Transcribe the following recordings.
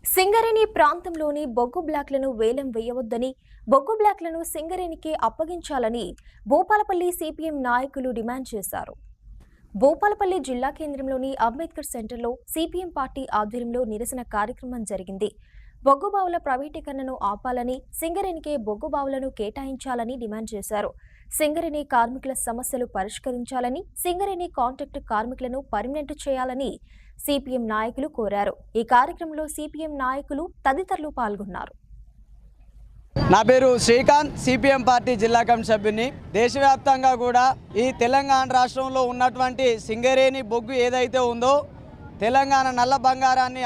సింగరేణి ప్రాంతంలోని బొగ్గు బ్లాక్లను వేలం వేయవద్దని, బొగ్గు బ్లాక్లను సింగరేణికి అప్పగించాలని భూపాలపల్లి సిపిఎం నాయకులు డిమాండ్ చేశారు. భూపాలపల్లి జిల్లా కేంద్రంలోని అంబేద్కర్ సెంటర్లో సిపిఎం పార్టీ ఆధ్వర్యంలో నిరసన కార్యక్రమం జరిగింది. బొగ్గు బావుల ప్రైవేటీకరణను ఆపాలని, సింగరేణికే బొగ్గు బావులను కేటాయించాలని డిమాండ్ చేశారు. సింగరేణి కార్మికుల సమస్యలు పరిష్కరించాలని, సింగరేణి కాంట్రాక్టు కార్మికులను పర్మనెంట్ చేయాలని సిపిఎం నాయకులు కోరారు. ఈ కార్యక్రమంలో సిపిఎం నాయకులు తదితరులు పాల్గొన్నారు. నా పేరు శ్రీకాంత్, సిపిఎం పార్టీ జిల్లా కమిటీ సభ్యుని. దేశవ్యాప్తంగా కూడా ఈ తెలంగాణ రాష్ట్రంలో ఉన్నటువంటి సింగరేణి బొగ్గు ఏదైతే ఉందో, తెలంగాణ నల్ల బంగారాన్ని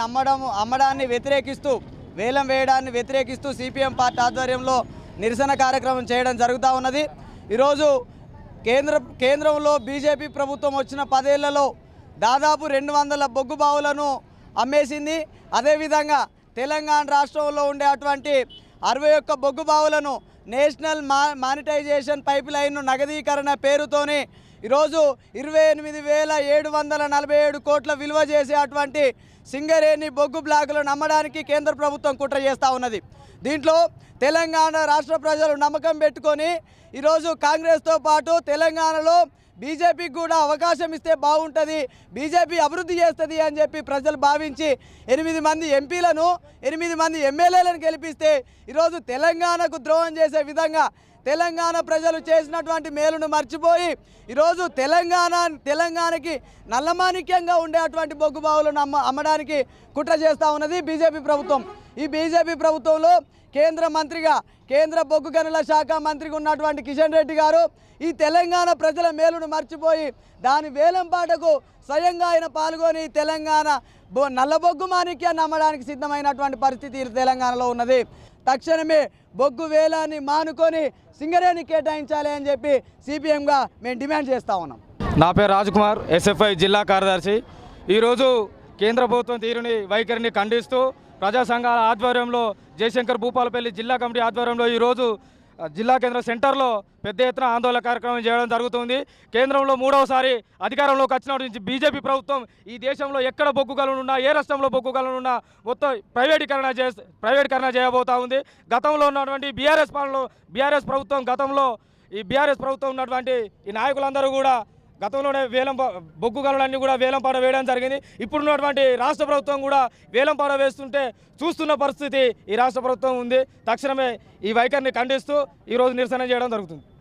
అమ్మడాన్ని వ్యతిరేకిస్తూ, వేలం వేయడాన్ని వ్యతిరేకిస్తూ సిపిఎం పార్టీ ఆధ్వర్యంలో నిరసన కార్యక్రమం చేయడం జరుగుతూ ఉన్నది. ఈరోజు కేంద్రంలో బీజేపీ ప్రభుత్వం వచ్చిన 10 ఏళ్లలో దాదాపు 200 బొగ్గు బావులను అమ్మేసింది. అదేవిధంగా తెలంగాణ రాష్ట్రంలో ఉండేటువంటి 61 బొగ్గు బావులను నేషనల్ మానిటైజేషన్ పైప్ లైన్ నగదీకరణ పేరుతోని ఈరోజు 28,747 కోట్ల విలువ చేసేటువంటి సింగరేణి బొగ్గు బ్లాకులను అమ్మడానికి కేంద్ర ప్రభుత్వం కుట్ర చేస్తూ ఉన్నది. దీంట్లో తెలంగాణ రాష్ట్ర ప్రజలు నమ్మకం పెట్టుకొని ఈరోజు కాంగ్రెస్తో పాటు తెలంగాణలో బీజేపీకి కూడా అవకాశం ఇస్తే బాగుంటుంది, బీజేపీ అభివృద్ధి చేస్తుంది అని చెప్పి ప్రజలు భావించి 8 మంది ఎంపీలను 8 మంది ఎమ్మెల్యేలను గెలిపిస్తే ఈరోజు తెలంగాణకు ద్రోహం చేసే విధంగా తెలంగాణ ప్రజలు చేసినటువంటి మేలును మర్చిపోయి ఈరోజు తెలంగాణకి నల్లమాణిక్యంగా ఉండేటువంటి బొగ్గు బావులను అమ్మడానికి కుట్ర చేస్తూ ఉన్నది బీజేపీ ప్రభుత్వం. ఈ బీజేపీ ప్రభుత్వంలో కేంద్ర బొగ్గు గనుల శాఖ మంత్రిగా ఉన్నటువంటి కిషన్ రెడ్డి గారు ఈ తెలంగాణ ప్రజల మేలును మర్చిపోయి దాని వేలంపాటకు స్వయంగా ఆయన పాల్గొని తెలంగాణ నల్లబొగ్గు మాణిక్యాన్ని అమ్మడానికి సిద్ధమైనటువంటి పరిస్థితి తెలంగాణలో ఉన్నది. తక్షణమే బొగ్గు వేలాన్ని మానుకొని సింగరేణి కేటాయించాలి అని చెప్పి సిపిఎంగా మేము డిమాండ్ చేస్తూ ఉన్నాం. నా పేరు రాజ్కుమార్, ఎస్ఎఫ్ఐ జిల్లా కార్యదర్శి. ఈరోజు కేంద్ర ప్రభుత్వం వైఖరిని ఖండిస్తూ ప్రజా సంఘాల ఆధ్వర్యంలో జయశంకర్ భూపాలపల్లి జిల్లా కమిటీ ఆధ్వర్యంలో ఈరోజు జిల్లా కేంద్ర సెంటర్లో పెద్ద ఎత్తున ఆందోళన కార్యక్రమం చేయడం జరుగుతుంది. కేంద్రంలో 3వసారి అధికారంలోకి వచ్చినప్పటి నుంచి బీజేపీ ప్రభుత్వం ఈ దేశంలో ఎక్కడ బొగ్గు గనులు ఉన్నా, ఏ రాష్ట్రంలో బొగ్గు గనులు ఉన్నా మొత్తం ప్రైవేటీకరణ చేయబోతా ఉంది. గతంలో ఉన్నటువంటి బీఆర్ఎస్ ప్రభుత్వం ఉన్నటువంటి ఈ నాయకులందరూ కూడా గతంలోనే బొగ్గు గనులన్నీ కూడా వేలంపాట వేయడం జరిగింది. ఇప్పుడున్నటువంటి రాష్ట్ర ప్రభుత్వం కూడా వేలంపాట వేస్తుంటే చూస్తున్న పరిస్థితి ఈ రాష్ట్ర ప్రభుత్వం ఉంది. తక్షణమే ఈ వైఖరిని ఖండిస్తూ ఈరోజు నిరసన చేయడం జరుగుతుంది.